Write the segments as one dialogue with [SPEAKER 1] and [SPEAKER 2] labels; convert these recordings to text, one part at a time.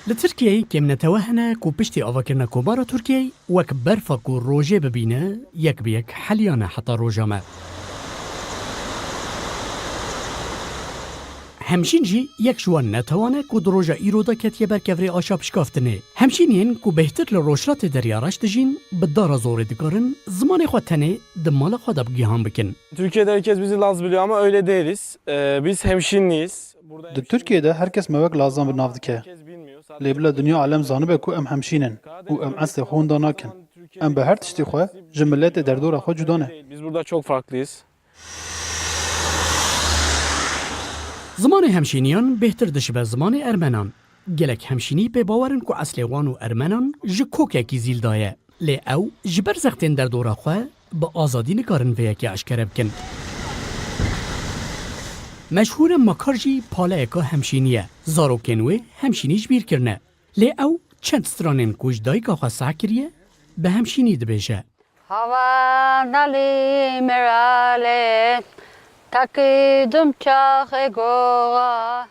[SPEAKER 1] لتركيا كم نتوهنا كو بشتي أفاكرنا كبارة تركيا وك برفا كو روجي ببينا يك بيك حليانا حتى روجاما همشین جی یک جوان نتوانه کو دروژا ایرودا کتیه بر کفری آشاب شکافتنه. همشینین کو بهتر لروشلات دریارش دجین بدار زور دکارن زمان خود تنه دمال خود بگیهان بکن.
[SPEAKER 2] Türkiye'de herkes bizi Laz biliyor ama öyle değiliz. Biz hemşinliyiz.
[SPEAKER 3] Di Türkiye'de herkes mevek lazım bir nav dike. Lêbila dünya alem zanıbe ku em hemşînin û em eslê xwe da nakin. Em bi her tiştî xwe ji milletê derdora xwe cuda ne.
[SPEAKER 2] Biz burada çok farklıyız.
[SPEAKER 1] زمان همشینیان بهتر دشبه زمان ارمنان. گلک همشینی به باورن کو اصل وان و ارمنان جکوکه کی زیل دایه. لی او جبر زختین در دورا خواه با آزادی نکارن ویا که اشکره بکن. مشهور مکارجی پاله اکا همشینیه. زارو کنوه همشینیش بیر کرنه. لی او چند سترانین کوش دای که خواه سع کریه به همشینی دبیشه.
[SPEAKER 4] هوا نالی مراله تاکیدم چاخ گوغا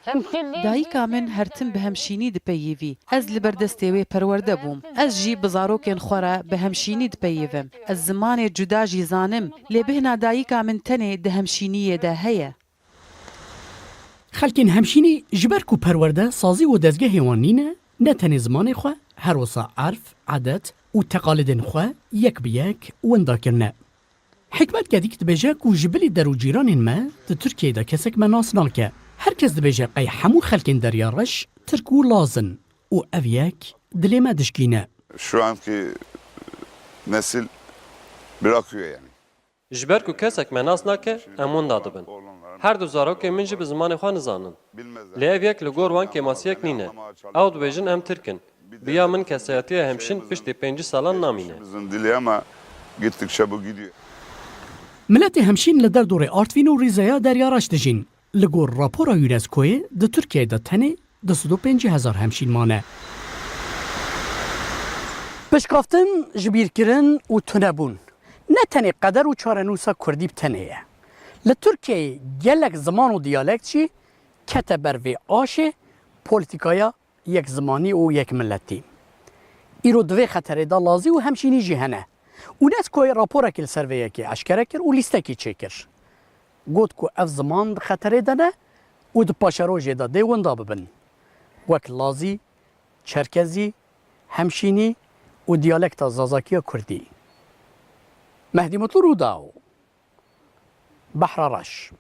[SPEAKER 5] دایکا من هرتم به همشینی دپیوی از لبردستی وی پرورده بوم از جی بزاروکن خورا به همشینی دپیوم از زمان جدا جی زانم لی بهنا دایکا من تنه ده همشینی ده هیه
[SPEAKER 1] خلکین همشینی جبر کو پرورده سازی و دزگه هیوانینه نه تنه زمان خواه هر وصا عرف عادت و تقالدن خواه یک بیک وندا کرنه حکمت کدیک دبیجه کو جبلی درو جیرانین ما ده ترکیه ده کسک مناس ناکه هرکس دبیجه قی همو خلکین دریارش ترکو لازن و اویک دلی ما دشکینه
[SPEAKER 6] Şu anki nesil bırakıyor yani.
[SPEAKER 7] جبر کو کسک مناس ناکه امون دادبن هر دو زاروک من جی به زمان خواه نزانن لی اویک لگور وان که ماسیک نینه او دبیجن ام ترکن بیا من کسایتی همشین پشت 5 سالان نامینه
[SPEAKER 6] Bizim dili ama gittikçe bu gidiyor.
[SPEAKER 1] ملت همشین لدر دور آرتوین و ریزایا دریارش دجین لگور راپورا یونسکوی ده ترکیه ده تنه ده 105,000 همشین مانه بشکافتن جبیر کرن و تنبون نه تنه قدر و چارنوسا کردی بتنه لترکیه گلک زمان و دیالکت چی کته بر وی آشه پولیتیکایا یک زمانی و یک ملتی ایرو دوی خطره دا لازی و همشینی جهنه اونسکوی راپورا کل سرویه که اشکره کر و لیسته کی چکر گوت کو اف زمان خطره دنه و دو پاشروجه دا دیون دا ببن وک لازی، چرکزی، همشینی و دیالکتا زازاکی کردی مهدی مطلو رو داو بحر رش